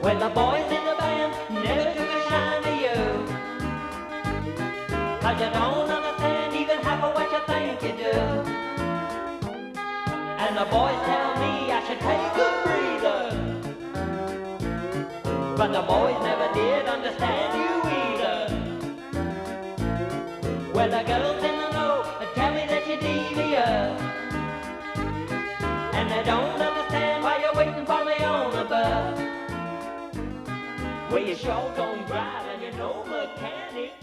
Well, the boys in the band never took a shine to you, 'cause you don't understand even half of what you think you do. And the boys tell me I should take a breather, but the boys never did understand you either. Well, the girls in the know tell me that you're devious, and they don't understand why you're waiting for me on the bus. Well, you sure don't drive and you're no mechanic.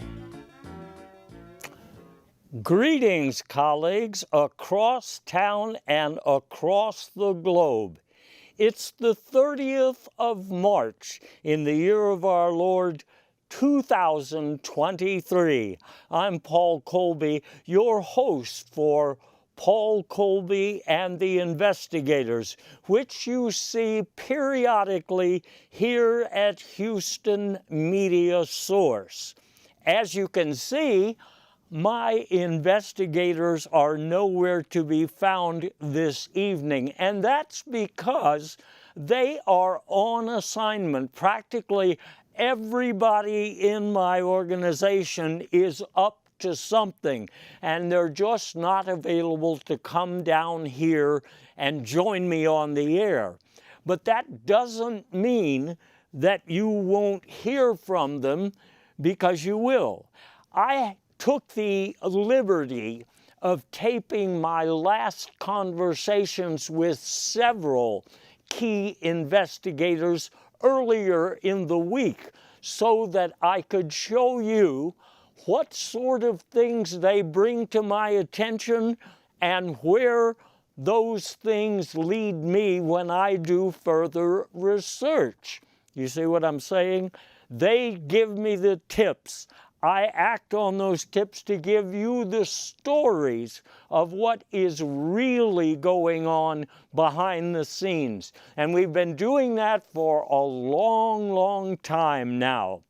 Greetings, colleagues, across town and across the globe. It's the 30th of March in the year of our Lord 2023. I'm Paul Colby, your host for Paul Colby and the Investigators, which you see periodically here at Houston Media Source. As you can see, my investigators are nowhere to be found this evening, and that's because they are on assignment. Practically everybody in my organization is up to something, and they're just not available to come down here and join me on the air. But that doesn't mean that you won't hear from them, because you will. I took the liberty of taping my last conversations with several key investigators earlier in the week so that I could show you what sort of things they bring to my attention and where those things lead me when I do further research. You see what I'm saying? They give me the tips. I act on those tips to give you the stories of what is really going on behind the scenes. And we've been doing that for a long, long time now.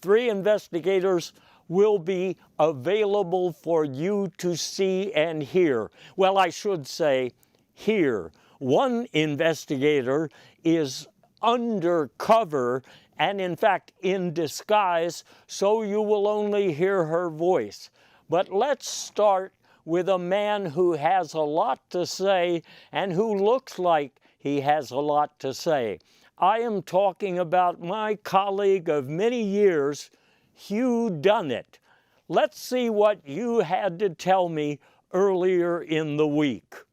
3 investigators will be available for you to see and hear. Well, I should say hear. One investigator is undercover and in fact in disguise, so you will only hear her voice. But let's start with a man who has a lot to say and who looks like he has a lot to say. I am talking about my colleague of many years, Hugh Dunnett. Let's see what you had to tell me earlier in the week.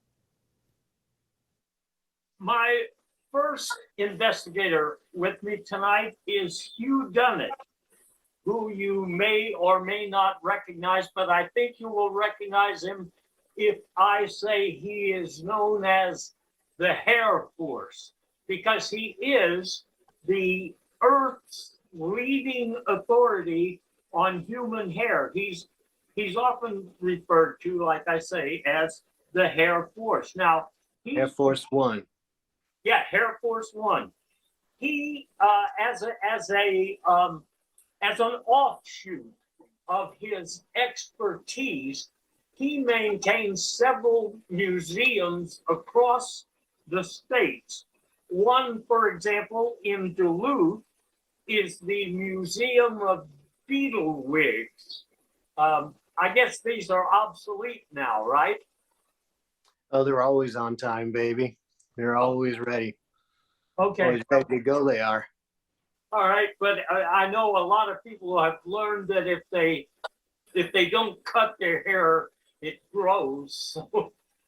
My first investigator with me tonight is Hugh Dunnett, who you may or may not recognize, but I think you will recognize him if I say he is known as the Hair Force, because he is the Earth's leading authority on human hair. He's often referred to, like I say, as the Hair Force. Now, Air Force One. Yeah, Air Force One. He, as an offshoot of his expertise, he maintains several museums across the states. One, for example, in Duluth, is the Museum of Beetle Wigs. I guess these are obsolete now, right? Oh, they're always on time, baby. They're always ready. Okay. Always ready to go, they are. All right, but I know a lot of people have learned that if they don't cut their hair, it grows.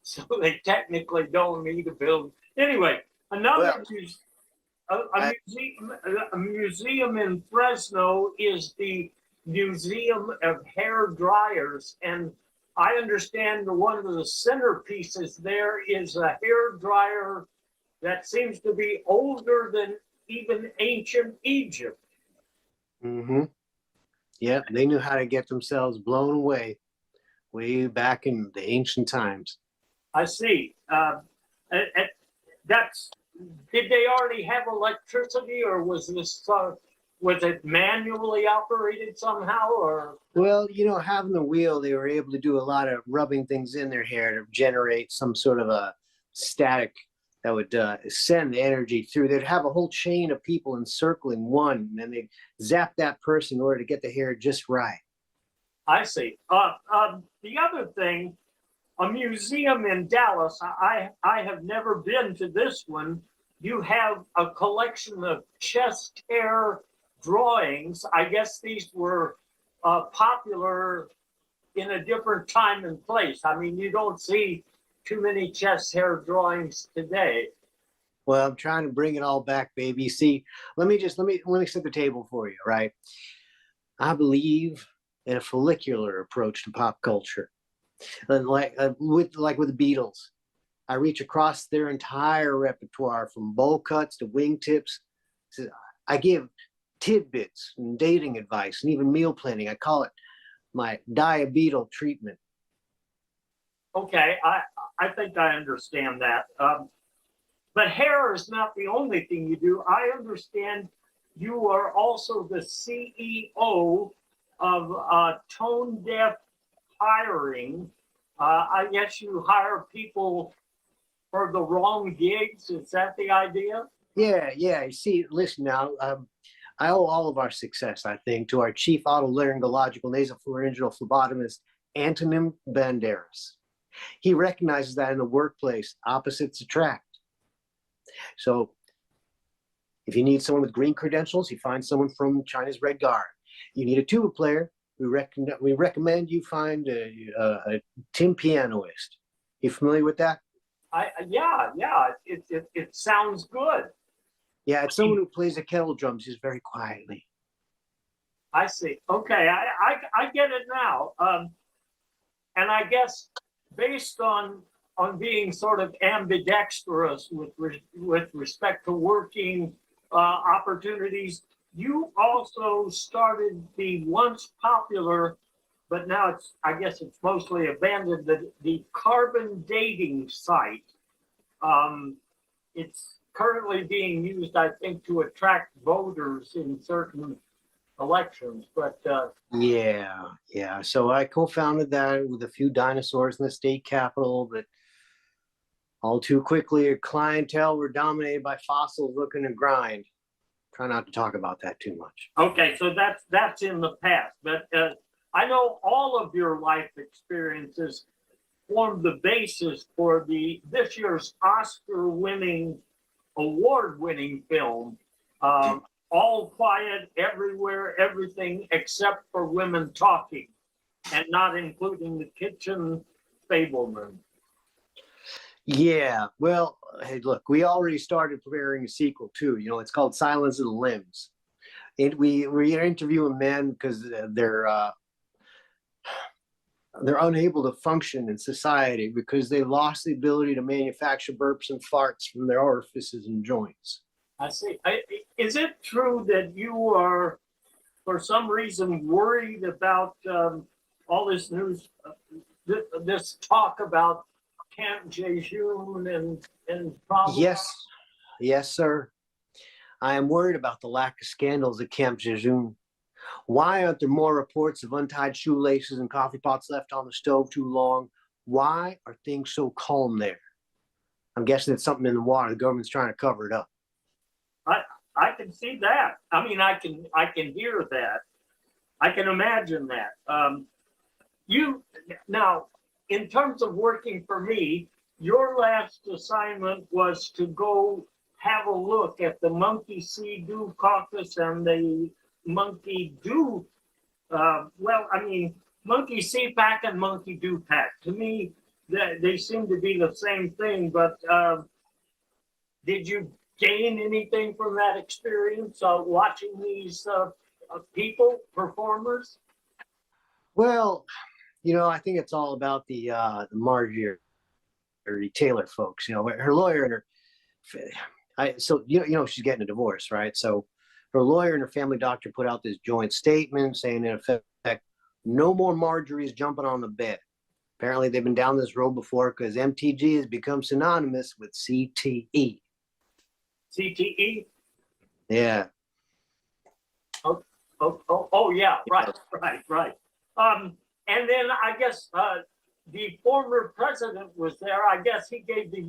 So they technically don't need to build. Anyway, another museum in Fresno is the Museum of Hair Dryers, and I understand one of the centerpieces there is a hair dryer that seems to be older than even ancient Egypt. Mm-hmm. Yep, they knew how to get themselves blown away way back in the ancient times. I see. Did they already have electricity, or was this was it manually operated somehow, or? Well, having the wheel, they were able to do a lot of rubbing things in their hair to generate some sort of a static that would send the energy through. They'd have a whole chain of people encircling one, and then they'd zap that person in order to get the hair just right. I see. The other thing, a museum in Dallas, I have never been to this one. You have a collection of chest hair drawings. I guess these were popular in a different time and place. I mean, you don't see too many chest hair drawings today. Well, I'm trying to bring it all back, baby. See, let me set the table for you, right? I believe in a follicular approach to pop culture, like with the Beatles. I reach across their entire repertoire, from bowl cuts to wingtips. I give tidbits and dating advice and even meal planning. I call it my diabetal treatment. Okay, I think I understand that. But hair is not the only thing you do. I understand you are also the CEO of Tone Deaf Hiring. I guess you hire people for the wrong gigs. Is that the idea? Yeah. You see, listen now. I owe all of our success, I think, to our chief otolaryngological nasopharyngeal phlebotomist, Antonin Banderas. He recognizes that in the workplace, opposites attract. So if you need someone with green credentials, you find someone from China's Red Guard. You need a tuba player, we recommend you find a tin pianoist. You familiar with that? Yeah. It sounds good. Yeah, it's someone who plays the kettle drums just very quietly. I see. Okay, I get it now. And I guess based on being sort of ambidextrous with respect to working opportunities, you also started the once popular, but now I guess it's mostly abandoned, the carbon dating site. It's currently being used, I think, to attract voters in certain elections, but yeah. So I co-founded that with a few dinosaurs in the state capitol, but all too quickly, our clientele were dominated by fossils looking to grind. Try not to talk about that too much. Okay, so that's in the past. But I know all of your life experiences formed the basis for this year's Oscar-winning, award-winning film, All Quiet Everywhere, Everything Except for Women Talking, and not including The Kitchen Fableman. Yeah, well, hey, look, we already started preparing a sequel too. You know, it's called Silence of the Limbs. We're interviewing men because they're unable to function in society because they lost the ability to manufacture burps and farts from their orifices and joints. I see. Is it true that you are, for some reason, worried about all this news, this talk about Camp Jejun and problems? Yes, sir. I am worried about the lack of scandals at Camp Jejun. Why aren't there more reports of untied shoelaces and coffee pots left on the stove too long? Why are things so calm there? I'm guessing it's something in the water. The government's trying to cover it up. I can see that. I mean, I can hear that. I can imagine that. Now, in terms of working for me, your last assignment was to go have a look at the monkey see do caucus and the monkey do. Monkey see pack and monkey do pack. To me, they seem to be the same thing. But did you gain anything from that experience watching these people, performers? Well, you know, I think it's all about the Marjorie Taylor folks. You know, her lawyer and her. You know she's getting a divorce, right? So her lawyer and her family doctor put out this joint statement saying, in effect, no more Marjorie's jumping on the bed. Apparently, they've been down this road before because MTG has become synonymous with CTE. CTE? Yeah. Oh, yeah, right. And then I guess the former president was there. I guess he gave the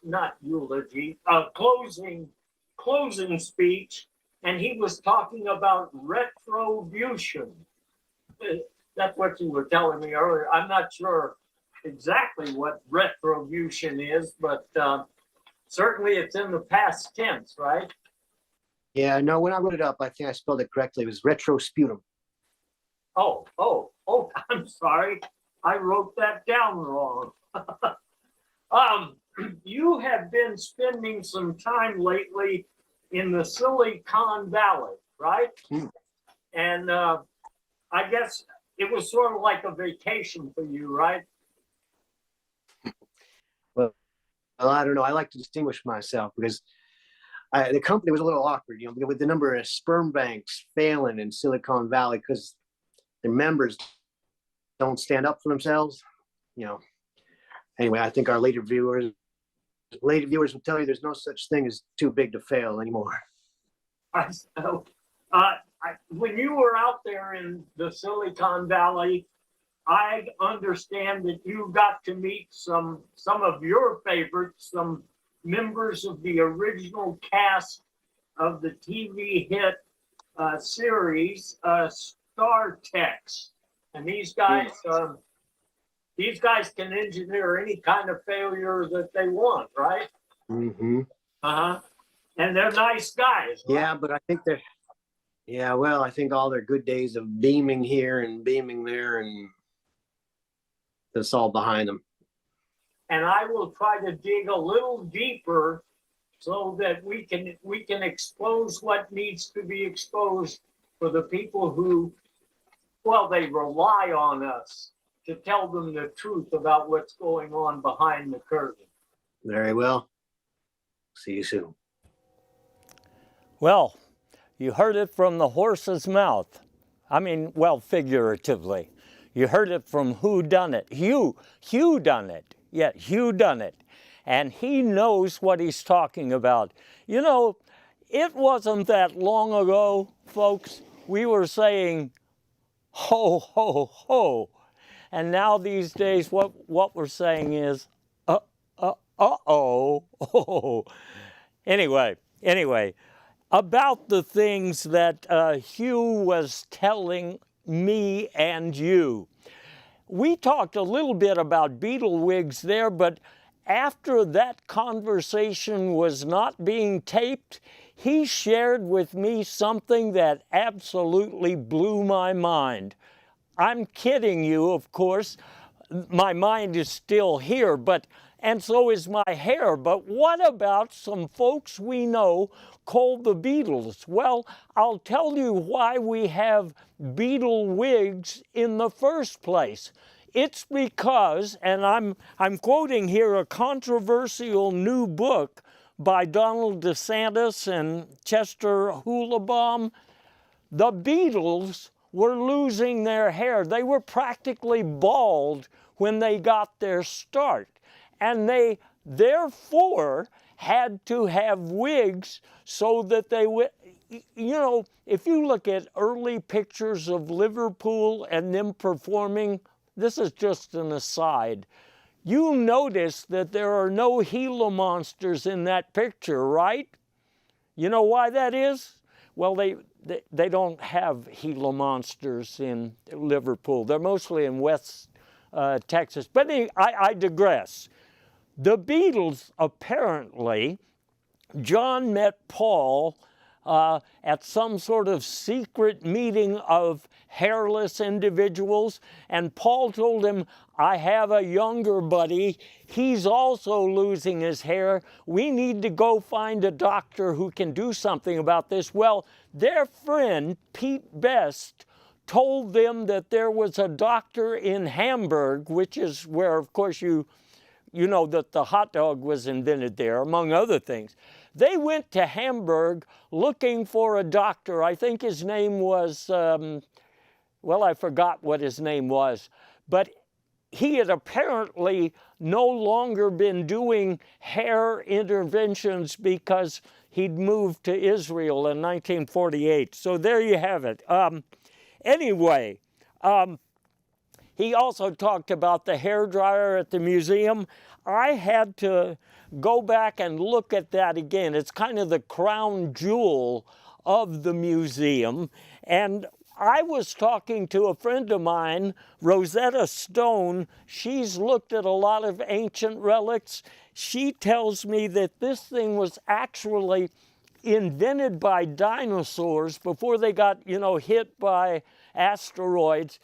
not eulogy, closing speech, and he was talking about retribution. That's what you were telling me earlier. I'm not sure exactly what retribution is, but certainly it's in the past tense, right? Yeah, no, when I wrote it up, I think I spelled it correctly. It was retrosputum. Oh, I'm sorry. I wrote that down wrong. You have been spending some time lately in the Silicon Valley, right? And I guess it was sort of like a vacation for you, right? Well, I don't know. I like to distinguish myself because the company was a little awkward, with the number of sperm banks failing in Silicon Valley because their members don't stand up for themselves. Anyway, I think our later viewers will tell you there's no such thing as too big to fail anymore. When you were out there in the Silicon Valley, I understand that you got to meet some of your favorites, some members of the original cast of the TV hit series Star Tex, and these guys can engineer any kind of failure that they want, right? Mm-hmm. And they're nice guys. Right? Yeah, but I think I think all their good days of beaming here and beaming there, and that's all behind them. And I will try to dig a little deeper so that we can expose what needs to be exposed for the people who, they rely on us to tell them the truth about what's going on behind the curtain. Very well. See you soon. Well, you heard it from the horse's mouth. I mean, figuratively. You heard it from Who Done It. Hugh done it. Yeah, Hugh done it. And he knows what he's talking about. It wasn't that long ago, folks, we were saying, ho, ho, ho. And now these days, what we're saying is, uh-oh. Anyway, about the things that Hugh was telling me and you. We talked a little bit about beetle wigs there, but after that conversation was not being taped, he shared with me something that absolutely blew my mind. I'm kidding you, of course. My mind is still here, and so is my hair. But what about some folks we know called the Beatles? Well, I'll tell you why we have beetle wigs in the first place. It's because, and I'm quoting here a controversial new book by Donald DeSantis and Chester Houlibaum, the Beatles were losing their hair. They were practically bald when they got their start. And they therefore had to have wigs so that they would, if you look at early pictures of Liverpool and them performing, this is just an aside, you notice that there are no Gila monsters in that picture, right? You know why that is? Well, they don't have Gila monsters in Liverpool. They're mostly in West Texas. But anyway, I digress. The Beatles, apparently, John met Paul at some sort of secret meeting of hairless individuals, and Paul told him, I have a younger buddy. He's also losing his hair. We need to go find a doctor who can do something about this. Well, their friend, Pete Best, told them that there was a doctor in Hamburg, which is where, of course, you know that the hot dog was invented there, among other things. They went to Hamburg looking for a doctor. I think his name was, I forgot what his name was, but he had apparently no longer been doing hair interventions because he'd moved to Israel in 1948. So there you have it. he also talked about the hairdryer at the museum. I had to go back and look at that again. It's kind of the crown jewel of the museum. And I was talking to a friend of mine, Rosetta Stone. She's looked at a lot of ancient relics. She tells me that this thing was actually invented by dinosaurs before they got, hit by asteroids.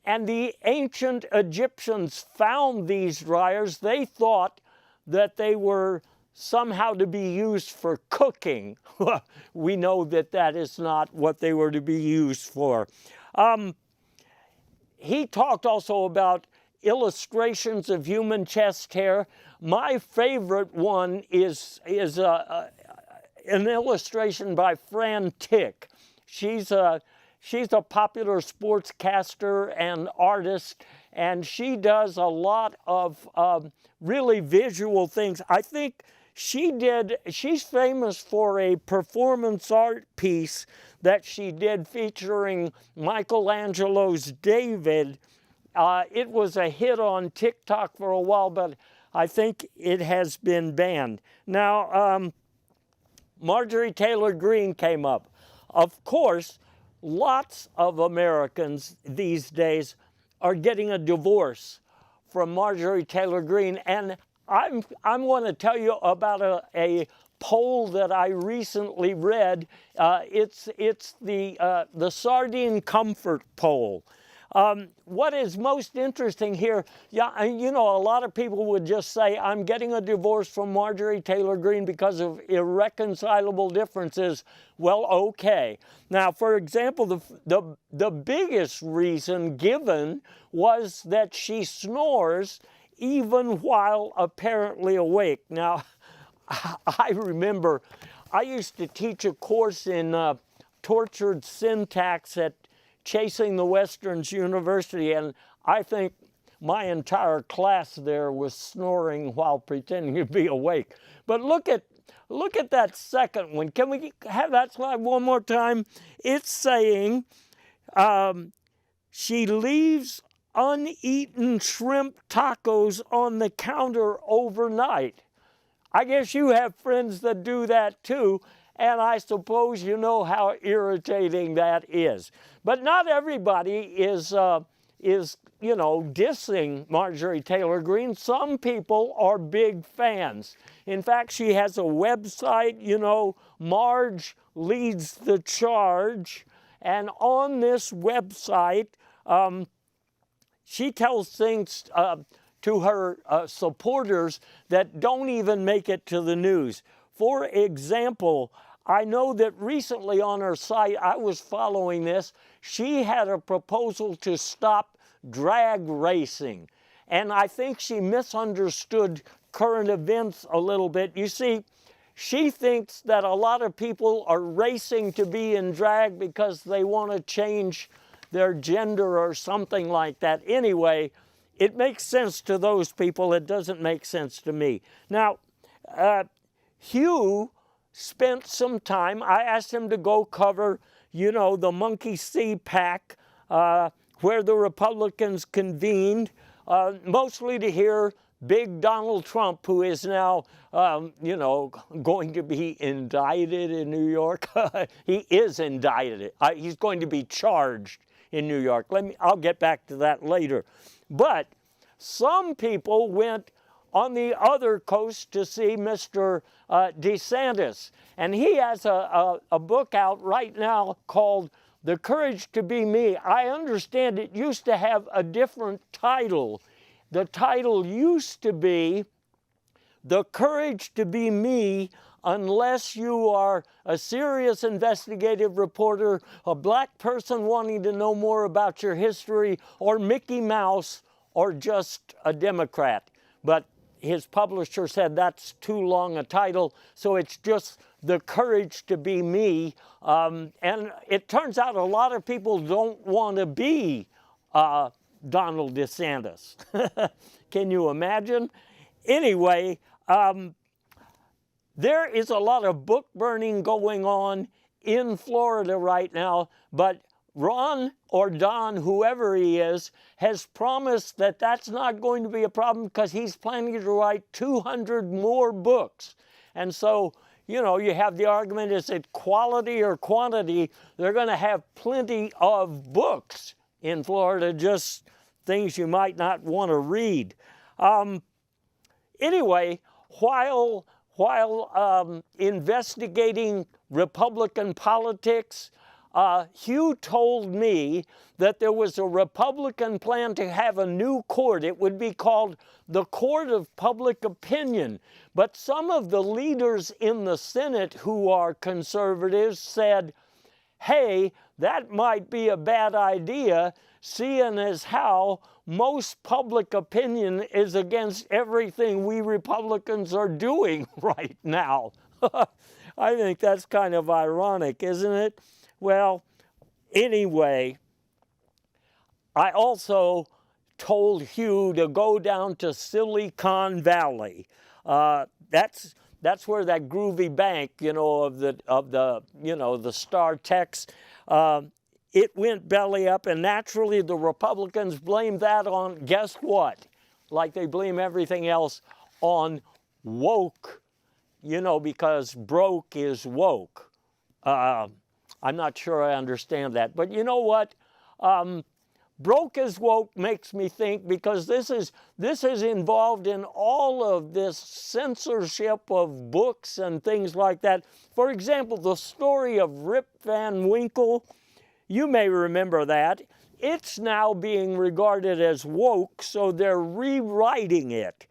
And the ancient Egyptians found these dryers. They thought that they were somehow to be used for cooking. We know that that is not what they were to be used for. He talked also about illustrations of human chest hair. My favorite one is an illustration by Fran Tick. She's a popular sportscaster and artist, and she does a lot of really visual things. I think she's famous for a performance art piece that she did featuring Michelangelo's David. It was a hit on TikTok for a while, but I think it has been banned. Now, Marjorie Taylor Greene came up. Of course, lots of Americans these days are getting a divorce from Marjorie Taylor Greene, and I'm going to tell you about a poll that I recently read. It's the Sardine Comfort poll. What is most interesting here, a lot of people would just say, I'm getting a divorce from Marjorie Taylor Greene because of irreconcilable differences. Well, okay. Now, for example, the biggest reason given was that she snores even while apparently awake. Now, I remember I used to teach a course in tortured syntax at Chasing the Westerns University, and I think my entire class there was snoring while pretending to be awake. But look at that second one. Can we have that slide one more time? It's saying she leaves uneaten shrimp tacos on the counter overnight. I guess you have friends that do that too, and I suppose you know how irritating that is. But not everybody is dissing Marjorie Taylor Greene. Some people are big fans. In fact, she has a website, Marge Leads the Charge, and on this website, she tells things to her supporters that don't even make it to the news. For example, I know that recently on her site, I was following this, she had a proposal to stop drag racing. And I think she misunderstood current events a little bit. You see, she thinks that a lot of people are racing to be in drag because they want to change their gender or something like that. Anyway, it makes sense to those people. It doesn't make sense to me. Now, Hugh spent some time, I asked him to go cover, the Monkey See PAC, where the Republicans convened, mostly to hear big Donald Trump, who is now, going to be indicted in New York. He is indicted. He's going to be charged in New York. I'll get back to that later. But some people went on the other coast to see Mr. DeSantis. And he has a book out right now called The Courage to Be Me. I understand it used to have a different title. The title used to be The Courage to Be Me, unless you are a serious investigative reporter, a black person wanting to know more about your history, or Mickey Mouse, or just a Democrat. But his publisher said that's too long a title, so it's just The Courage to Be Me. And it turns out a lot of people don't want to be Donald DeSantis. Can you imagine? Anyway, there is a lot of book burning going on in Florida right now, but Ron or Don, whoever he is, has promised that that's not going to be a problem because he's planning to write 200 more books. And so, you know, you have the argument, is it quality or quantity? They're going to have plenty of books in Florida, just things you might not want to read. Anyway, while investigating Republican politics, Hugh told me that there was a Republican plan to have a new court. It would be called the Court of Public Opinion. But some of the leaders in the Senate who are conservatives said, hey, that might be a bad idea, seeing as how most public opinion is against everything we Republicans are doing right now. I think that's kind of ironic, isn't it? Well, anyway, I also told Hugh to go down to Silicon Valley. That's where that groovy bank, you know, of the Star Tex, it went belly up, and naturally the Republicans blamed that on, guess what? Like they blame everything else on woke, you know, because broke is woke. I'm not sure I understand that, but you know what? Broke is woke makes me think, because this is involved in all of this censorship of books and things like that. For example, the story of Rip Van Winkle, you may remember that. It's now being regarded as woke, so they're rewriting it.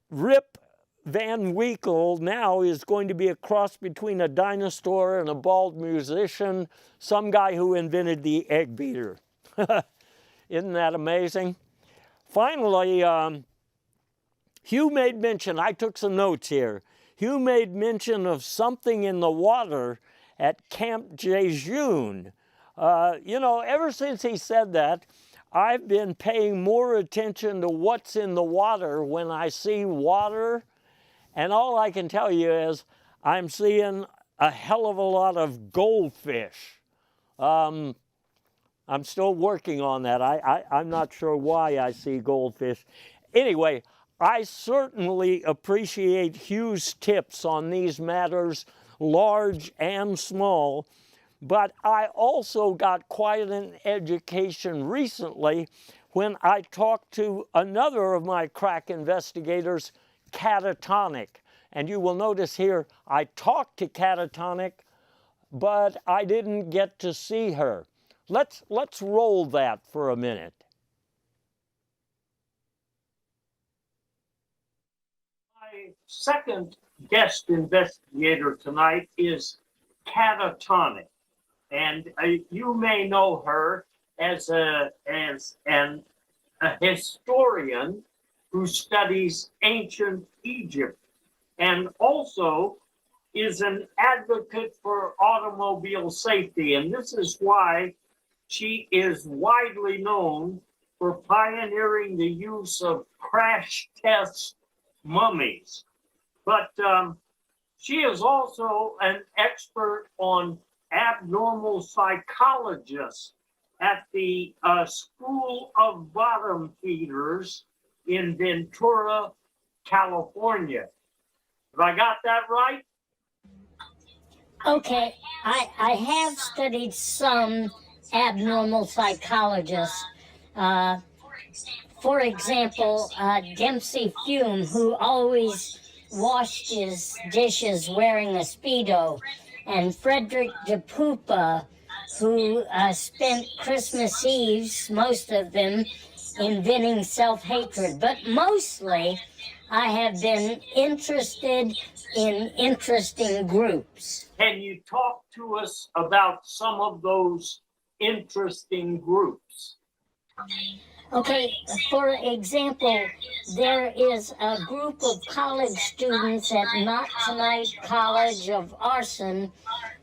Rip Van Winkle now is going to be a cross between a dinosaur and a bald musician, some guy who invented the egg beater. Isn't that amazing? Finally, Hugh made mention, I took some notes here, Hugh made mention of something in the water at Camp Jejun. You know, ever since he said that, I've been paying more attention to what's in the water when I see water. And all I can tell you is I'm seeing a hell of a lot of goldfish. I'm still working on that. I'm not sure why I see goldfish. Anyway, I certainly appreciate Hugh's tips on these matters, large and small, but I also got quite an education recently when I talked to another of my crack investigators, Catatonic. And you will notice here, I talked to Catatonic, but I didn't get to see her. Let's roll that for a minute. My second guest investigator tonight is Catatonic, and you may know her as a historian who studies ancient Egypt, and also is an advocate for automobile safety. And this is why she is widely known for pioneering the use of crash test mummies. But she is also an expert on abnormal psychologists at the School of Bottom Feeders in Ventura, California. Have I got that right? Okay, I have studied some abnormal psychologists. For example, Dempsey Fume, who always washed his dishes wearing a Speedo, and Frederick DePupa, who spent Christmas Eves, most of them, inventing self-hatred. But mostly, I have been interested in interesting groups. Can you talk to us about some of those interesting groups? Okay, for example, there is a group of college students at Not Tonight College of Arson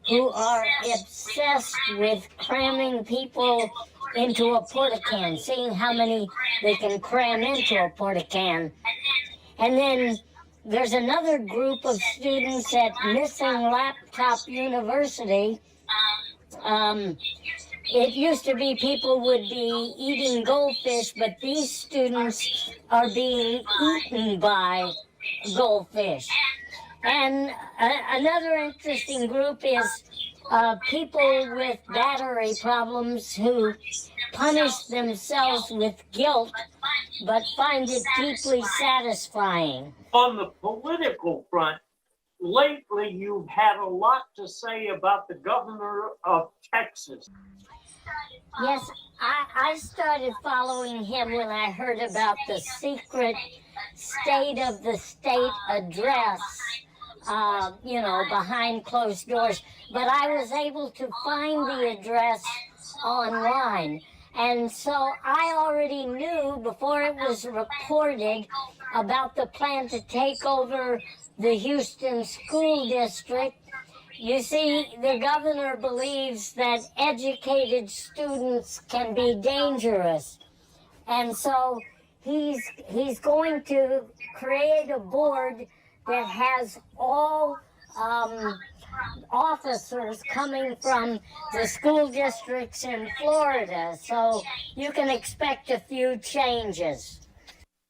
who are obsessed with cramming people into a porta-can, seeing how many they can cram into a porta-can. And then there's another group of students at Missing Laptop University It used to be people would be eating goldfish, but these students are being eaten by goldfish. And another interesting group is people with battery problems who punish themselves with guilt but find it deeply satisfying. On the political front, lately you've had a lot to say about the governor of Texas. Yes, I started following him when I heard about the secret state of the state address, behind closed doors. But I was able to find the address online. And so I already knew before it was reported about the plan to take over the Houston school district. You see, the governor believes that educated students can be dangerous. And so he's going to create a board that has all officers coming from the school districts in Florida. So you can expect a few changes.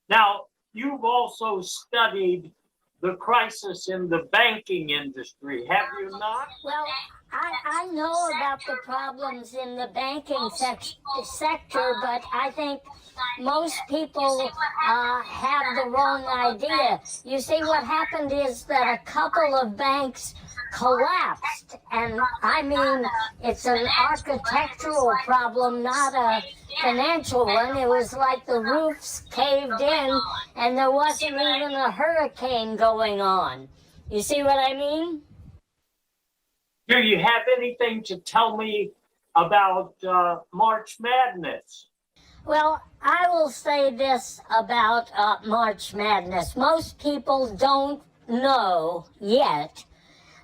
Now, you've also studied the crisis in the banking industry, have you not? Well, I know about the problems in the banking sector, but I think most people have the wrong idea. You see, what happened is that a couple of banks collapsed, and I mean, it's an architectural problem, not a financial one. It was like the roofs caved in, and there wasn't even a hurricane going on. You see what I mean? Do you have anything to tell me about March Madness? Well, I will say this about March Madness. Most people don't know yet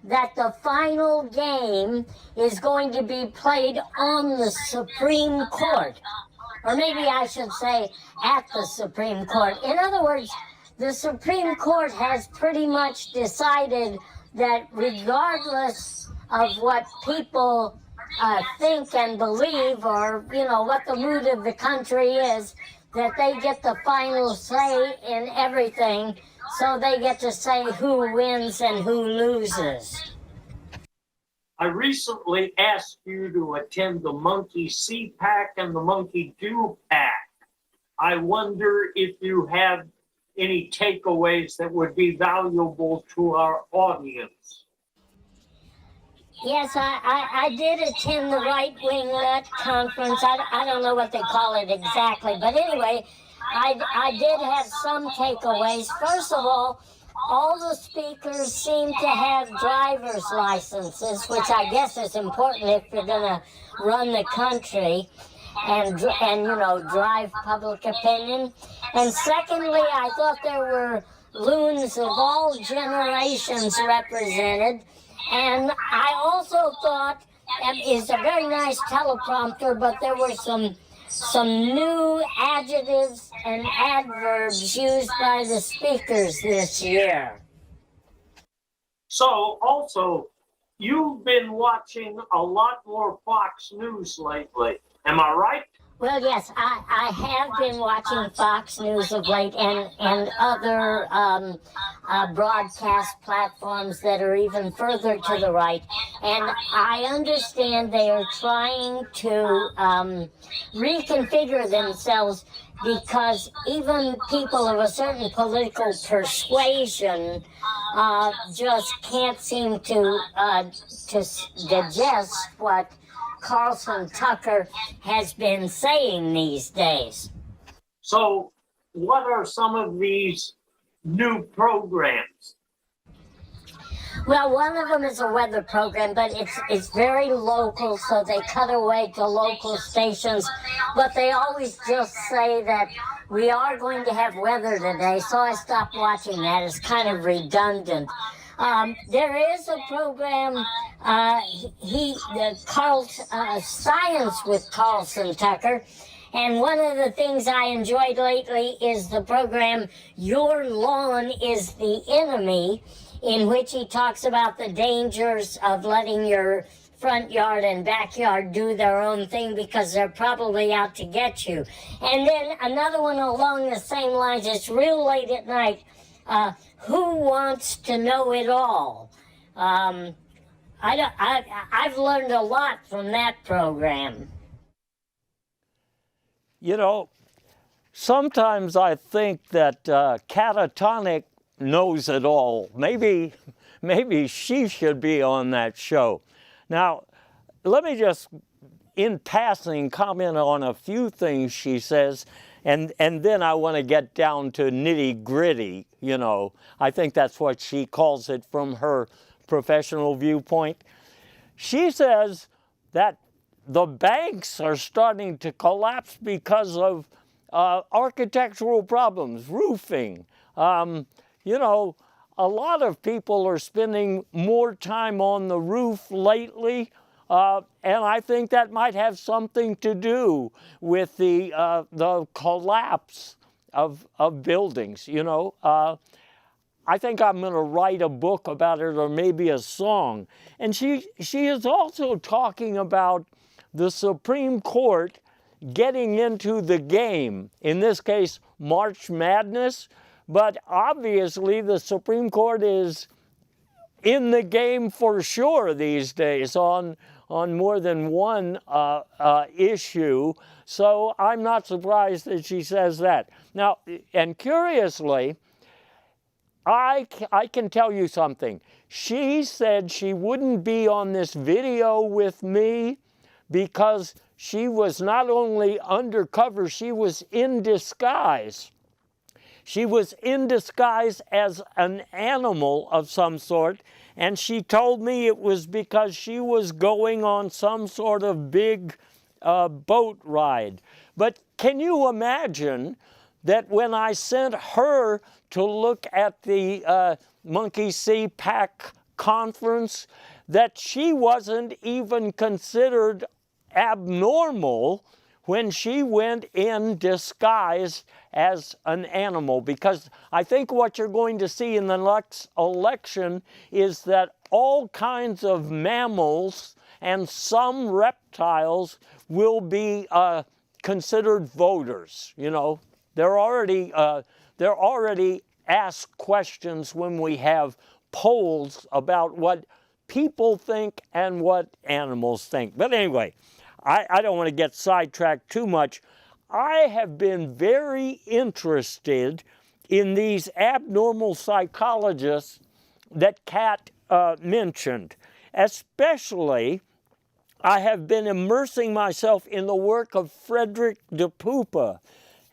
that the final game is going to be played on the Supreme Court. Or maybe I should say at the Supreme Court. In other words, the Supreme Court has pretty much decided that regardless of what people think and believe, or what the mood of the country is, that they get the final say in everything, so they get to say who wins and who loses. I recently asked you to attend the Monkey See Pack and the Monkey Do Pack. I wonder if you have any takeaways that would be valuable to our audience. Yes, I did attend the Right Wing Nut Conference. I don't know what they call it exactly, but anyway, I did have some takeaways. First of all the speakers seem to have driver's licenses, which I guess is important if you're going to run the country and drive public opinion. And secondly, I thought there were loons of all generations represented. And I also thought it's a very nice teleprompter, but there were some new adjectives and adverbs used by the speakers this year. So also, you've been watching a lot more Fox News lately. Am I right? Well, yes, I have been watching Fox News of late and other broadcast platforms that are even further to the right. And I understand they are trying to reconfigure themselves because even people of a certain political persuasion just can't seem to digest what Carlson Tucker has been saying these days. So what are some of these new programs? Well, one of them is a weather program, but it's very local, so they cut away to local stations. But they always just say that we are going to have weather today, so I stopped watching that. It's kind of redundant. There is a program, Science with Carlson Tucker, and one of the things I enjoyed lately is the program Your Lawn is the Enemy, in which he talks about the dangers of letting your front yard and backyard do their own thing because they're probably out to get you. And then another one along the same lines, it's real late at night. Who wants to know it all? I've learned a lot from that program. You know, sometimes I think that Catatonic knows it all. Maybe she should be on that show. Now, let me just, in passing, comment on a few things she says, and then I want to get down to nitty-gritty, you know. I think that's what she calls it from her professional viewpoint. She says that the banks are starting to collapse because of architectural problems, roofing. You know, a lot of people are spending more time on the roof lately, and I think that might have something to do with the collapse of buildings, you know. I think I'm going to write a book about it, or maybe a song. And she is also talking about the Supreme Court getting into the game, in this case, March Madness. But obviously, the Supreme Court is in the game for sure these days on more than one issue. So I'm not surprised that she says that. Now, and curiously, I can tell you something. She said she wouldn't be on this video with me because she was not only undercover, she was in disguise. She was in disguise as an animal of some sort, and she told me it was because she was going on some sort of big boat ride. But can you imagine that when I sent her to look at the Monkey See Pack conference, that she wasn't even considered abnormal when she went in disguised as an animal? Because I think what you're going to see in the next election is that all kinds of mammals and some reptiles will be considered voters. You know, they're already asked questions when we have polls about what people think and what animals think. But anyway, I don't want to get sidetracked too much. I have been very interested in these abnormal psychologists that Kat mentioned. Especially, I have been immersing myself in the work of Frederick DePupa,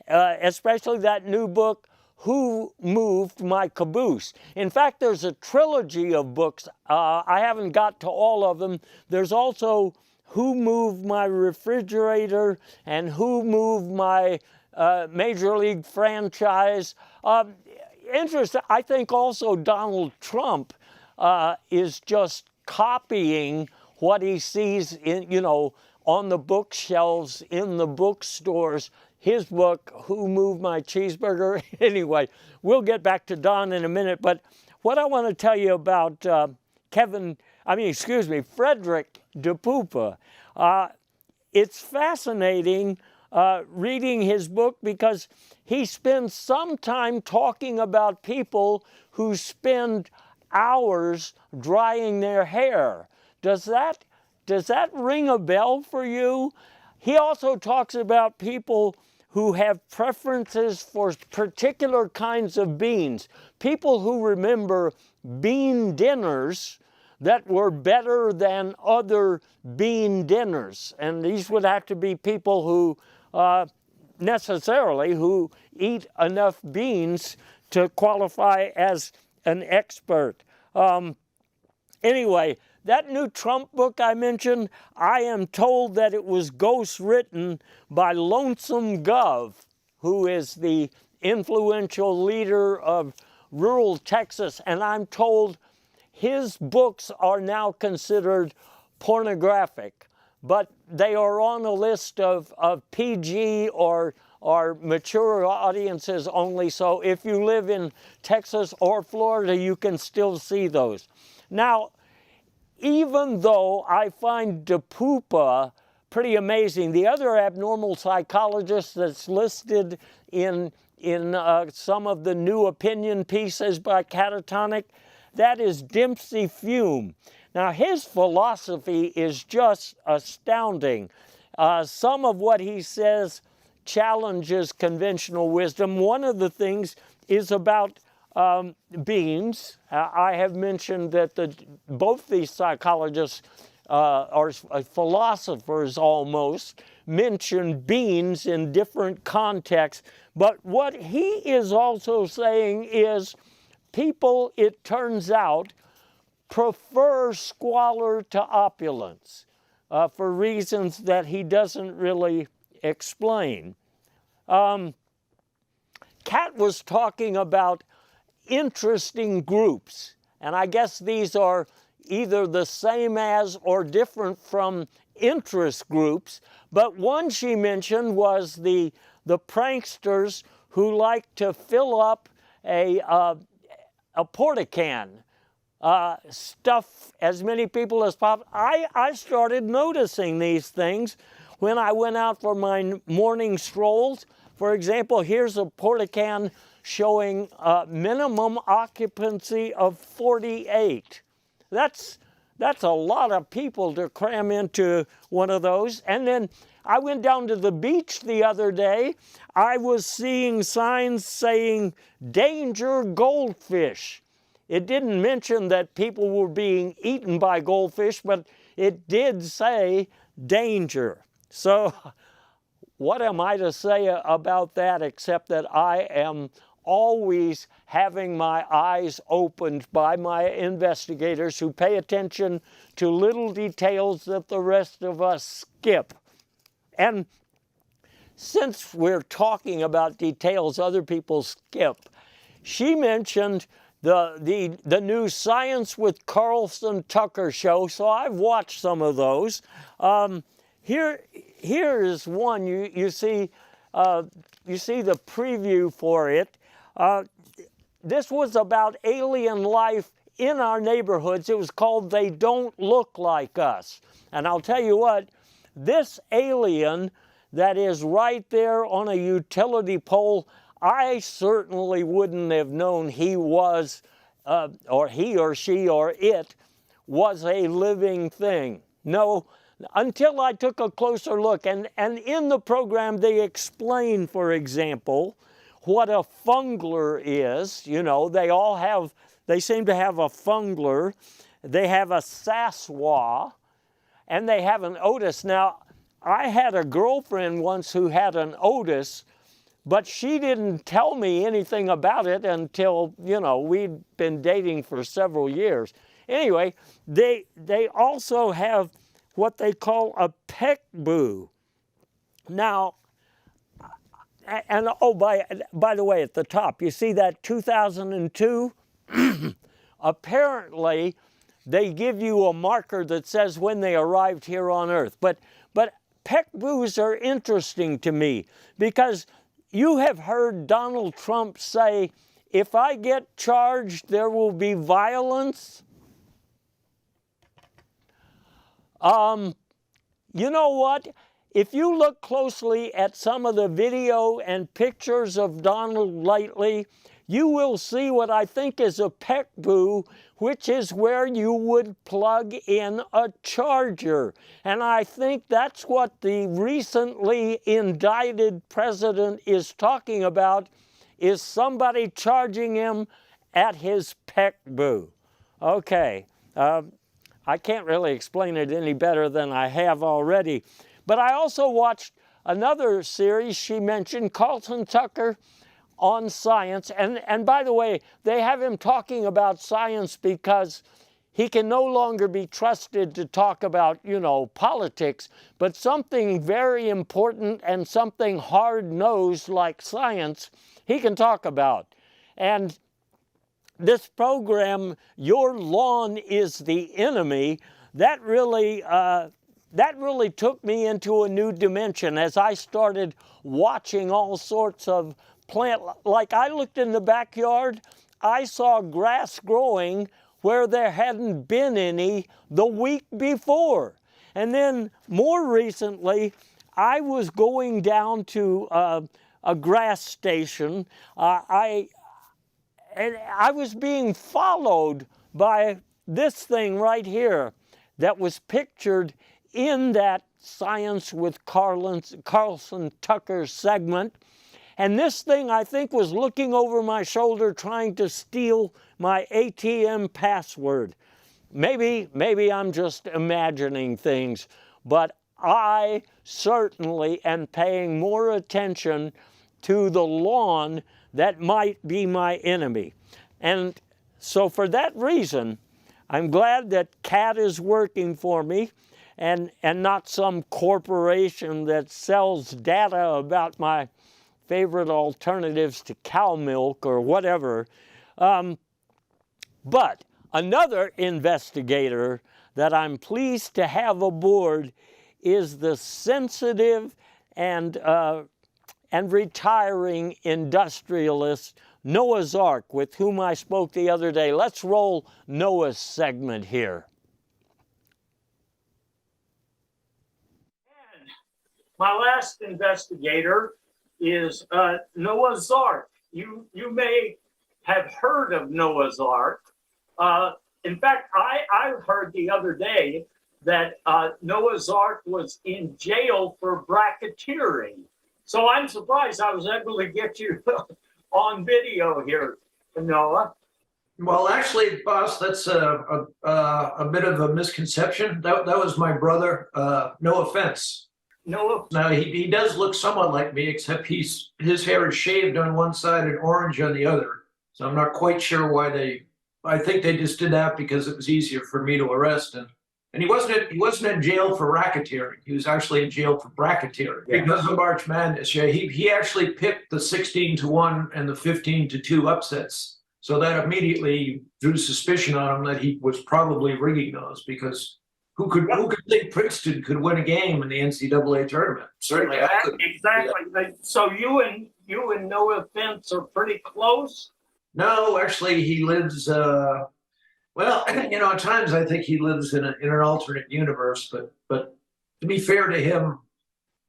especially that new book, Who Moved My Caboose? In fact, there's a trilogy of books. I haven't got to all of them. There's also Who Moved My Refrigerator and Who Moved My Major League Franchise. Interesting. I think also Donald Trump is just copying what he sees in, you know, on the bookshelves in the bookstores. His book, Who Moved My Cheeseburger? Anyway, we'll get back to Don in a minute, but what I want to tell you about Frederick DePupa. It's fascinating reading his book because he spends some time talking about people who spend hours drying their hair. Does that ring a bell for you? He also talks about people who have preferences for particular kinds of beans, people who remember bean dinners that were better than other bean dinners. And these would have to be people who who eat enough beans to qualify as an expert. Anyway, that new Trump book I mentioned, I am told that it was ghost-written by Lonesome Gov, who is the influential leader of rural Texas, and I'm told his books are now considered pornographic, but they are on a list of PG or mature audiences only, so if you live in Texas or Florida, you can still see those. Now, even though I find DePupa pretty amazing, the other abnormal psychologist that's listed in some of the new opinion pieces by Catatonic, that is Dempsey Fume. Now, his philosophy is just astounding. Some of what he says challenges conventional wisdom. One of the things is about beans. I have mentioned that both these psychologists or philosophers almost mention beans in different contexts. But what he is also saying is people, it turns out, prefer squalor to opulence for reasons that he doesn't really explain. Kat was talking about interesting groups, and I guess these are either the same as or different from interest groups, but one she mentioned was the pranksters who like to fill up a porta-can, stuff as many people as possible. I started noticing these things when I went out for my morning strolls. For example, here's a porta-can showing minimum occupancy of 48. That's a lot of people to cram into one of those. And then I went down to the beach the other day. I was seeing signs saying, "Danger goldfish." It didn't mention that people were being eaten by goldfish, but it did say danger. So what am I to say about that except that I am always having my eyes opened by my investigators who pay attention to little details that the rest of us skip. And since we're talking about details other people skip, she mentioned the new Science with Carlson Tucker show, so I've watched some of those. Here is one. You see the preview for it. This was about alien life in our neighborhoods. It was called "They Don't Look Like Us." And I'll tell you what, this alien that is right there on a utility pole, I certainly wouldn't have known he was, or he or she or it was a living thing. No, until I took a closer look. And in the program, they explain, for example, what a fungler is. You know, they seem to have a fungler. They have a saswa, and they have an otis. Now, I had a girlfriend once who had an otis, but she didn't tell me anything about it until, you know, we'd been dating for several years. Anyway, they also have what they call a peckboo. Now, and oh, by the way, at the top, you see that 2002? Apparently, they give you a marker that says when they arrived here on Earth. But peckboos are interesting to me because you have heard Donald Trump say, "If I get charged, there will be violence." You know what? If you look closely at some of the video and pictures of Donald lately, you will see what I think is a peckboo, which is where you would plug in a charger. And I think that's what the recently indicted president is talking about, is somebody charging him at his peckboo. Okay, I can't really explain it any better than I have already. But I also watched another series she mentioned, Carlson Tucker on Science. And by the way, they have him talking about science because he can no longer be trusted to talk about, you know, politics, but something very important and something hard-nosed like science, he can talk about. And this program, Your Lawn is the Enemy, that really took me into a new dimension as I started watching all sorts of plant. Like I looked in the backyard, I saw grass growing where there hadn't been any the week before. And then more recently, I was going down to a grass station. And I was being followed by this thing right here that was pictured in that Science with Carlson Tucker segment. And this thing, I think, was looking over my shoulder trying to steal my ATM password. Maybe I'm just imagining things, but I certainly am paying more attention to the lawn that might be my enemy. And so for that reason, I'm glad that CAT is working for me and not some corporation that sells data about my favorite alternatives to cow milk or whatever. But another investigator that I'm pleased to have aboard is the sensitive and retiring industrialist Noah's Ark, with whom I spoke the other day. Let's roll Noah's segment here. And my last investigator is Noah's Ark. You may have heard of Noah's Ark. In fact, I heard the other day that Noah's Ark was in jail for bracketeering. So I'm surprised I was able to get you on video here, Noah. Well, actually, boss, that's a bit of a misconception. That was my brother. No offense. Noah. Now he does look somewhat like me, except his hair is shaved on one side and orange on the other. So I'm not quite sure why I think they just did that because it was easier for me to arrest. And he wasn't in jail for racketeering. He was actually in jail for bracketeering because of March Madness. Yeah, he actually picked the 16-1 and the 15-2 upsets. So that immediately drew suspicion on him that he was probably rigging those, because who could think Princeton could win a game in the NCAA tournament? Certainly I could. Exactly. Yeah. So you and Noah Fence are pretty close? No, actually he lives well, at times I think he lives in an alternate universe, but to be fair to him,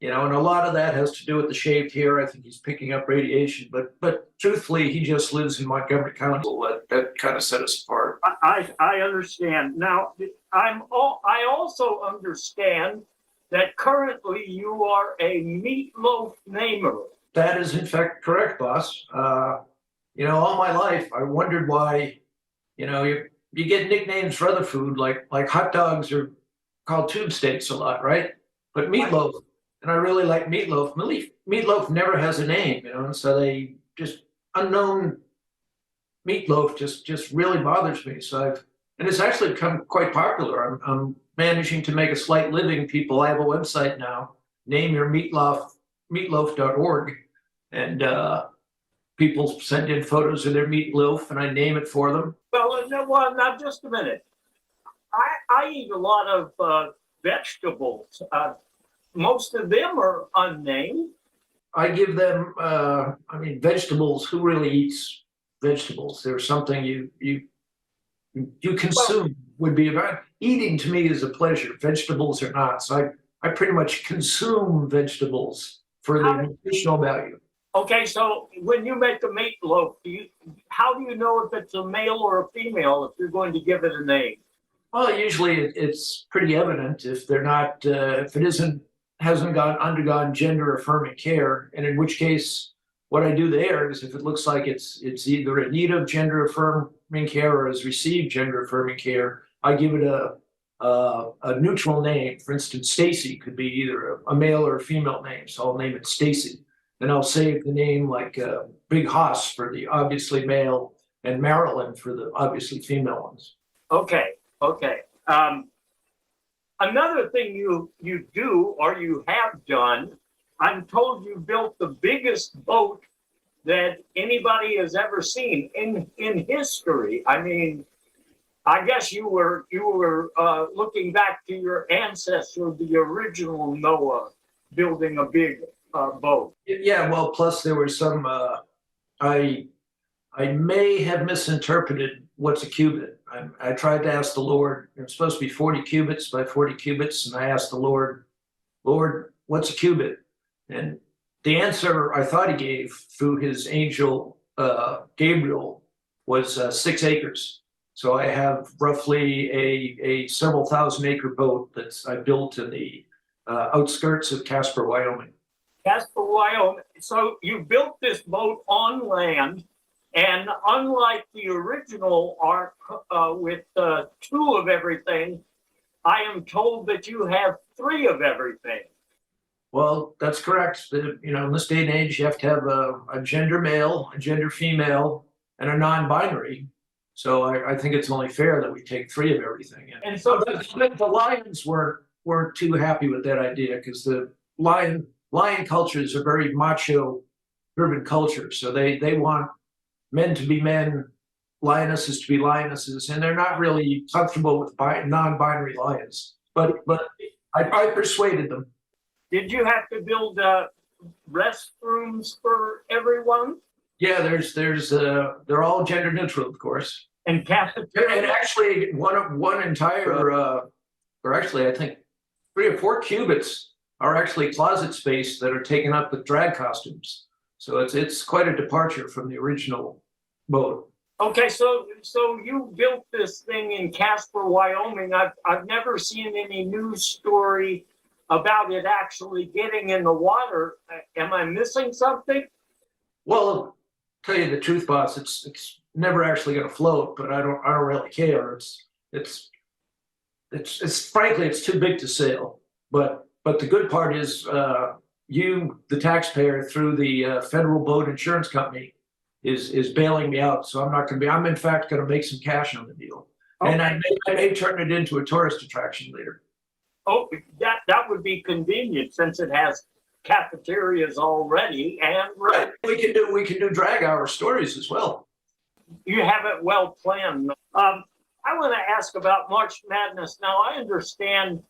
and a lot of that has to do with the shaved hair. I think he's picking up radiation, but truthfully, he just lives in Montgomery County. That kind of set us apart. I understand. Now, I also understand that currently you are a meatloaf namer. That is in fact correct, boss. All my life I wondered why, you get nicknames for other food, like hot dogs are called tube steaks a lot, right? But meatloaf, and I really like meatloaf. Meatloaf never has a name, and so they just unknown meatloaf just really bothers me. So and it's actually become quite popular. I'm managing to make a slight living. People, I have a website now, nameyourmeatloaf.org, and people send in photos of their meatloaf, and I name it for them. Well, now just a minute. I eat a lot of vegetables. Most of them are unnamed. I give them, vegetables. Who really eats vegetables? There's something you consume would be about. Eating to me is a pleasure. Vegetables are not. So I pretty much consume vegetables for their nutritional value. Okay, so when you make a meatloaf, how do you know if it's a male or a female if you're going to give it a name? Well, usually it's pretty evident if they're not, if it hasn't undergone gender affirming care, and in which case, what I do there is if it looks like it's either in need of gender affirming care or has received gender affirming care, I give it a neutral name. For instance, Stacy could be either a male or a female name, so I'll name it Stacy. Then I'll save the name like Big Hoss for the obviously male and Marilyn for the obviously female ones. Okay. Another thing you do or you have done, I'm told you built the biggest boat that anybody has ever seen in history. I mean, I guess you were looking back to your ancestor, the original Noah, building a big boat. Yeah, well, plus there were some, I I may have misinterpreted what's a cubit. I tried to ask the Lord, it's supposed to be 40 cubits by 40 cubits. And I asked the Lord, what's a cubit? And the answer I thought he gave through his angel, Gabriel, was 6 acres. So I have roughly a several thousand acre boat that I built in the outskirts of Casper, Wyoming. Casper, Wyoming. So you built this boat on land, and unlike the original ark with 2 of everything, I am told that you have 3 of everything. Well, that's correct. In this day and age, you have to have a gender male, a gender female, and a non-binary. So I think it's only fair that we take 3 of everything. And so the Lions weren't too happy with that idea, because the lion culture is a very macho-driven culture. So they want men to be men, lionesses to be lionesses, and they're not really comfortable with non-binary lions. But I persuaded them. did you have to build restrooms for everyone? Yeah, they're all gender neutral, of course. And cafeteria? And actually, one entire, or actually, I think 3 or 4 cubits are actually closet space that are taken up with drag costumes. So it's quite a departure from the original boat. Okay, so you built this thing in Casper, Wyoming. I've never seen any news story about it actually getting in the water. Am I missing something? Well, tell you the truth, boss, it's never actually going to float, but I don't really care. It's frankly, it's too big to sail. But the good part is, you, the taxpayer, through the Federal Boat Insurance Company, is bailing me out. So I'm in fact going to make some cash on the deal. Okay. And I may turn it into a tourist attraction later. Oh, that would be convenient, since it has cafeterias already, and right. We can do drag hour stories as well. You have it well planned. I want to ask about March Madness. Now, I understand,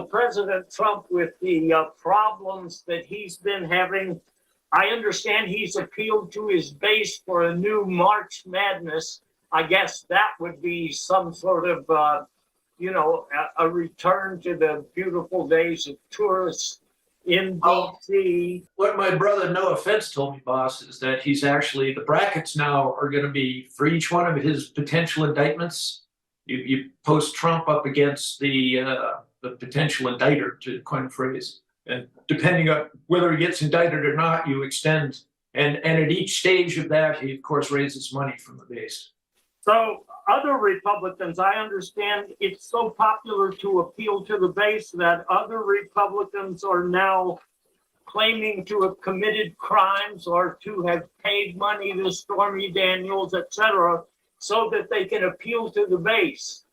President Trump, with the problems that he's been having, I understand he's appealed to his base for a new March Madness. I guess that would be some sort of, a return to the beautiful days of tourists in D.C. What my brother, no offense, told me, boss, is that he's actually, the brackets now are going to be, for each one of his potential indictments, you post Trump up against the potential indicter, to coin a phrase. And depending on whether he gets indicted or not, you extend. And at each stage of that, he, of course, raises money from the base. So other Republicans, I understand it's so popular to appeal to the base that other Republicans are now claiming to have committed crimes or to have paid money to Stormy Daniels, etc., so that they can appeal to the base.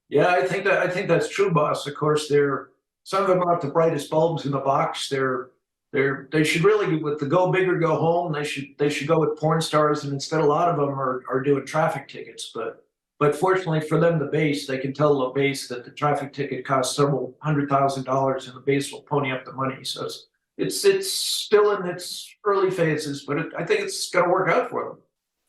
Yeah, I think that's true, boss. Of course, some of them aren't the brightest bulbs in the box. They should really, with the go big or go home, they should go with porn stars, and instead a lot of them are doing traffic tickets. But fortunately for them, the base, they can tell the base that the traffic ticket costs several $100,000, and the base will pony up the money. So it's still in its early phases, but I think it's going to work out for them.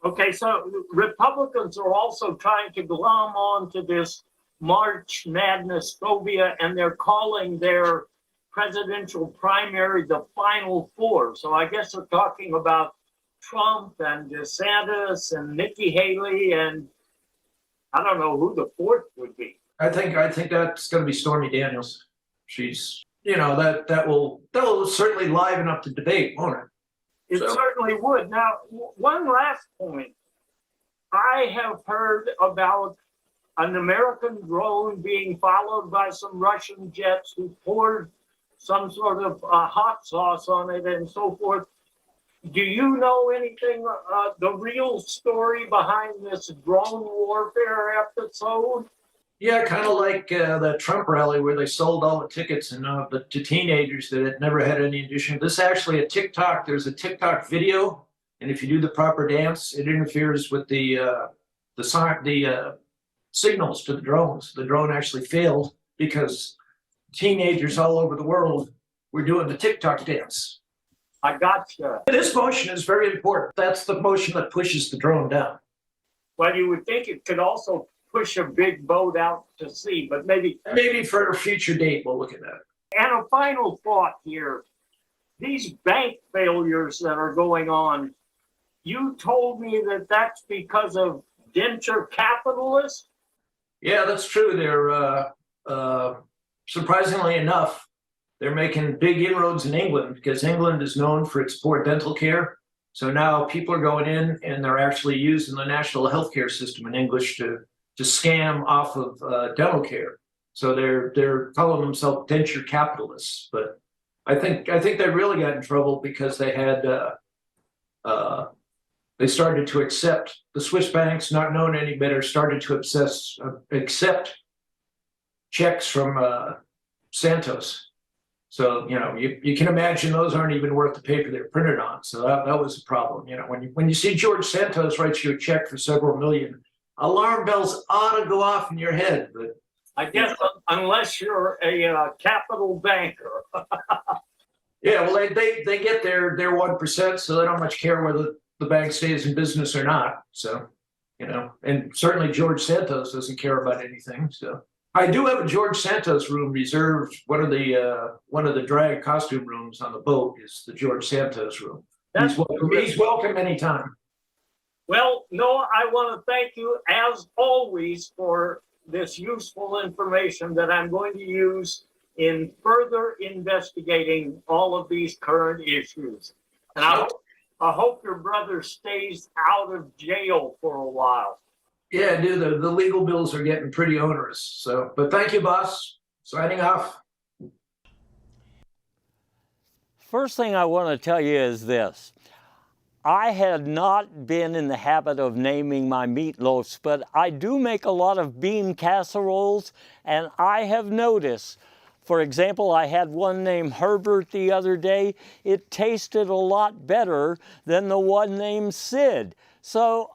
Okay, so Republicans are also trying to glom on to this March Madness phobia, and they're calling their presidential primary the Final Four. So I guess they're talking about Trump and DeSantis and Nikki Haley, and I don't know who the fourth would be. I think that's going to be Stormy Daniels. She's, that will certainly liven up the debate, won't it? It certainly would. Now, one last point. I have heard about an American drone being followed by some Russian jets who poured some sort of hot sauce on it and so forth. Do you know anything, the real story behind this drone warfare episode? Yeah, kind of like the Trump rally where they sold all the tickets to teenagers that had never had any addition. This is actually there's a TikTok video, and if you do the proper dance, it interferes with the signals to the drones. The drone actually failed because teenagers all over the world were doing the TikTok dance. I gotcha. This motion is very important. That's the motion that pushes the drone down. Well, you would think it could also push a big boat out to sea, but maybe. Maybe for a future date, we'll look at that. And a final thought here. These bank failures that are going on, you told me that that's because of venture capitalists? Yeah, that's true. They're surprisingly enough, they're making big inroads in England because England is known for its poor dental care. So now people are going in and they're actually using the national healthcare system in English to scam off of dental care. So they're calling themselves venture capitalists. But I think they really got in trouble because they had they started to accept the Swiss banks, not knowing any better, started to accept checks from Santos. So, you know, you can imagine those aren't even worth the paper they're printed on. So that was a problem. You know, when you see George Santos writes you a check for several million, alarm bells ought to go off in your head. But I guess unless you're a capital banker. yeah, well, they get their 1%, so they don't much care whether the bank stays in business or not. So, you know, and certainly George Santos doesn't care about anything. So I do have a George Santos room reserved. One of the drag costume rooms on the boat is the George Santos room. He's welcome anytime. Well, Noah, I want to thank you as always for this useful information that I'm going to use in further investigating all of these current issues. And I hope your brother stays out of jail for a while. Yeah, dude, the legal bills are getting pretty onerous. So, but thank you, boss. Signing off. First thing I want to tell you is this. I had not been in the habit of naming my meatloafs, but I do make a lot of bean casseroles, and I have noticed, for example, I had one named Herbert the other day. It tasted a lot better than the one named Sid. So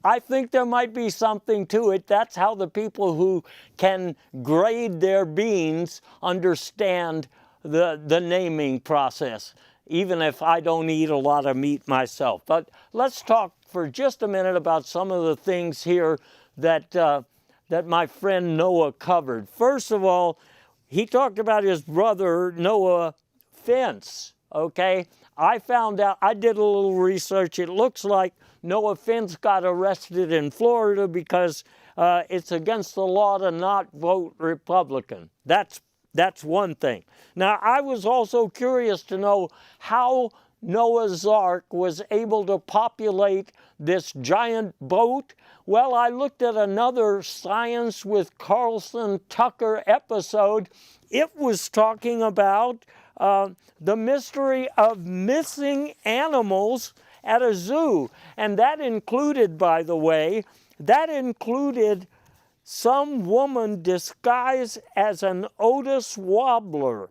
I think there might be something to it. That's how the people who can grade their beans understand the naming process, even if I don't eat a lot of meat myself. But let's talk for just a minute about some of the things here that, that my friend Noah covered. First of all, he talked about his brother, Noah Fence, okay? I found out, I did a little research. It looks like Noah Fence got arrested in Florida because it's against the law to not vote Republican. That's one thing. Now, I was also curious to know how Noah's Ark was able to populate this giant boat. Well, I looked at another Science with Carlson Tucker episode. It was talking about the mystery of missing animals at a zoo. And that included, by the way, some woman disguised as an Otis wobbler.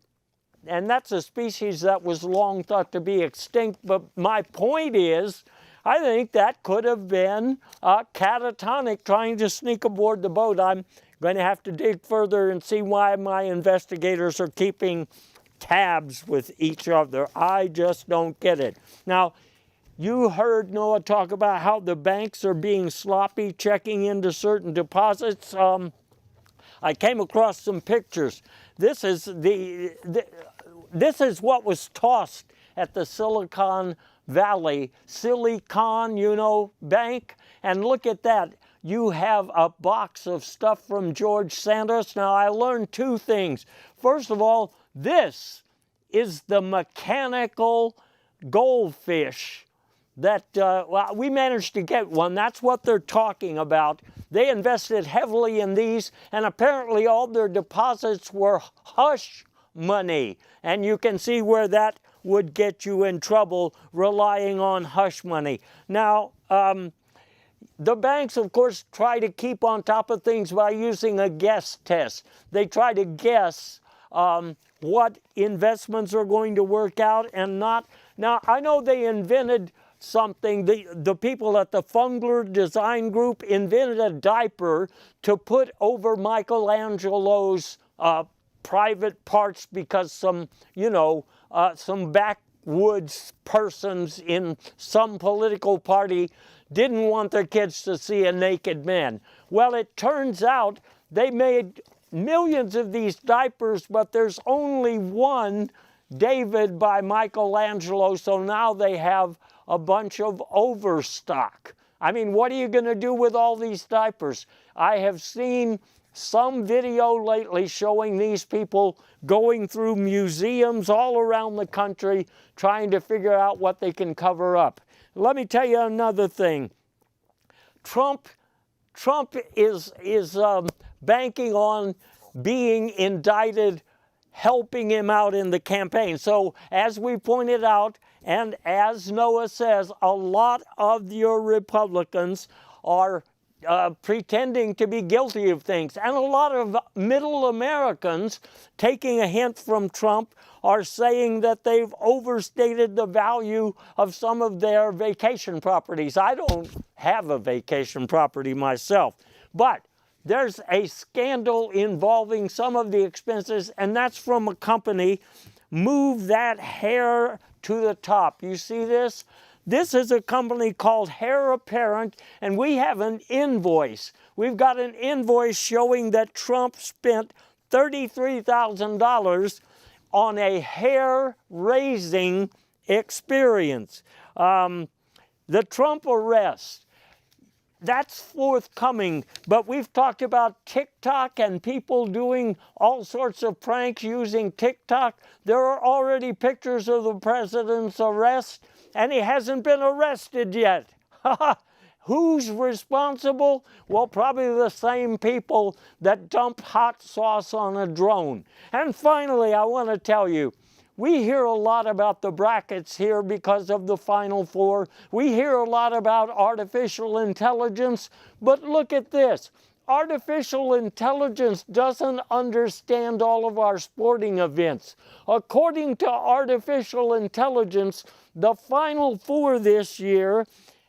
And that's a species that was long thought to be extinct. But my point is, I think that could have been catatonic trying to sneak aboard the boat. I'm going to have to dig further and see why my investigators are keeping tabs with each other. I just don't get it. Now, you heard Noah talk about how the banks are being sloppy checking into certain deposits. I came across some pictures. This is what was tossed at the Silicon Valley, Bank. And look at that. You have a box of stuff from George Santos. Now, I learned two things. First of all, this is the mechanical goldfish that, well, we managed to get one. That's what they're talking about. They invested heavily in these, and apparently all their deposits were hush money. And you can see where that would get you in trouble, relying on hush money. Now, the banks, of course, try to keep on top of things by using a guess test. They try to guess what investments are going to work out and not. Now, I know they invented something. The people at the Fungler Design Group invented a diaper to put over Michelangelo's private parts because some back backwoods persons in some political party didn't want their kids to see a naked man. Well, it turns out they made millions of these diapers, but there's only one David by Michelangelo, so now they have a bunch of overstock. I mean, what are you going to do with all these diapers? I have seen some video lately showing these people going through museums all around the country trying to figure out what they can cover up. Let me tell you another thing. Trump is banking on being indicted, helping him out in the campaign. So as we pointed out, and as Noah says, a lot of your Republicans are pretending to be guilty of things. And a lot of middle Americans, taking a hint from Trump, are saying that they've overstated the value of some of their vacation properties. I don't have a vacation property myself, but there's a scandal involving some of the expenses, and that's from a company, Move That Hair to the Top. You see this? This is a company called Heir Apparent, and we have an invoice. We've got an invoice showing that Trump spent $33,000 on a hair-raising experience. The Trump arrest, that's forthcoming, but we've talked about TikTok and people doing all sorts of pranks using TikTok. There are already pictures of the president's arrest, and he hasn't been arrested yet. Who's responsible? Well, probably the same people that dump hot sauce on a drone. And finally, I want to tell you, we hear a lot about the brackets here because of the Final Four. We hear a lot about artificial intelligence, but look at this. Artificial intelligence doesn't understand all of our sporting events. According to artificial intelligence, the Final Four this year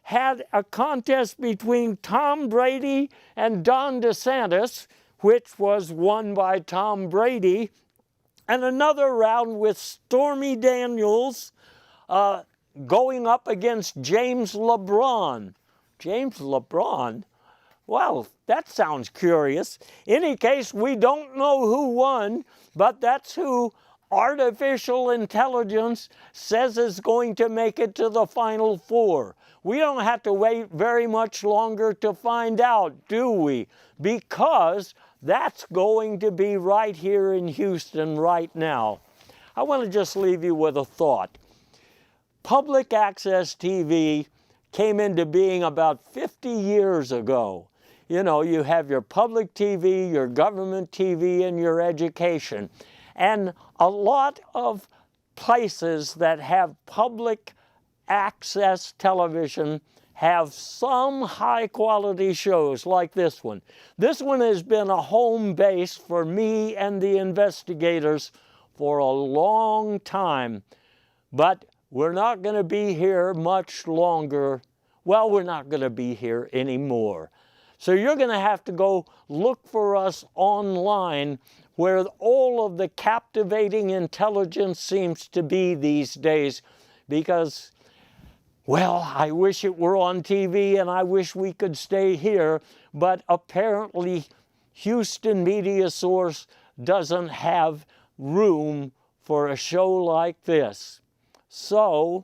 had a contest between Tom Brady and Don DeSantis, which was won by Tom Brady, and another round with Stormy Daniels going up against James LeBron. James LeBron? Well, that sounds curious. In any case, we don't know who won, but that's who artificial intelligence says is going to make it to the Final Four. We don't have to wait very much longer to find out, do we? Because that's going to be right here in Houston right now. I want to just leave you with a thought. Public access TV came into being about 50 years ago. You know, you have your public TV, your government TV, and your education. And a lot of places that have public access television have some high-quality shows like this one. This one has been a home base for me and the investigators for a long time, but we're not going to be here much longer. Well, we're not going to be here anymore. So you're going to have to go look for us online where all of the captivating intelligence seems to be these days, because well, I wish it were on TV and I wish we could stay here, but apparently Houston Media Source doesn't have room for a show like this. So,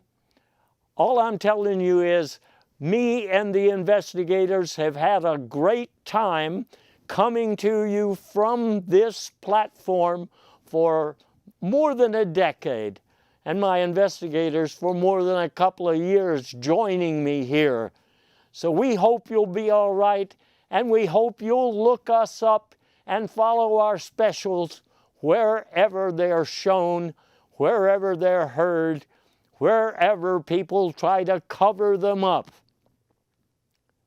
all I'm telling you is, me and the investigators have had a great time coming to you from this platform for more than a decade. And my investigators for more than a couple of years joining me here. So we hope you'll be all right, and we hope you'll look us up and follow our specials wherever they're shown, wherever they're heard, wherever people try to cover them up.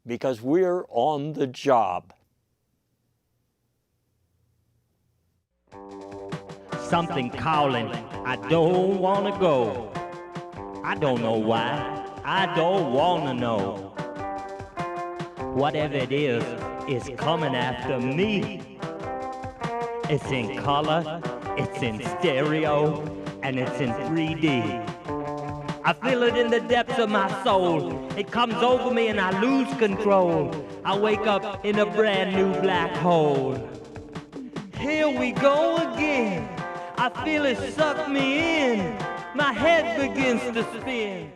Because we're on the job. Something calling, I don't want to go. I don't know why, I don't want to know. Whatever it is, it's coming after me. It's in color, it's in stereo, and it's in 3D. I feel it in the depths of my soul. It comes over me and I lose control. I wake up in a brand new black hole. Here we go again. I feel it suck me in. My head begins to spin.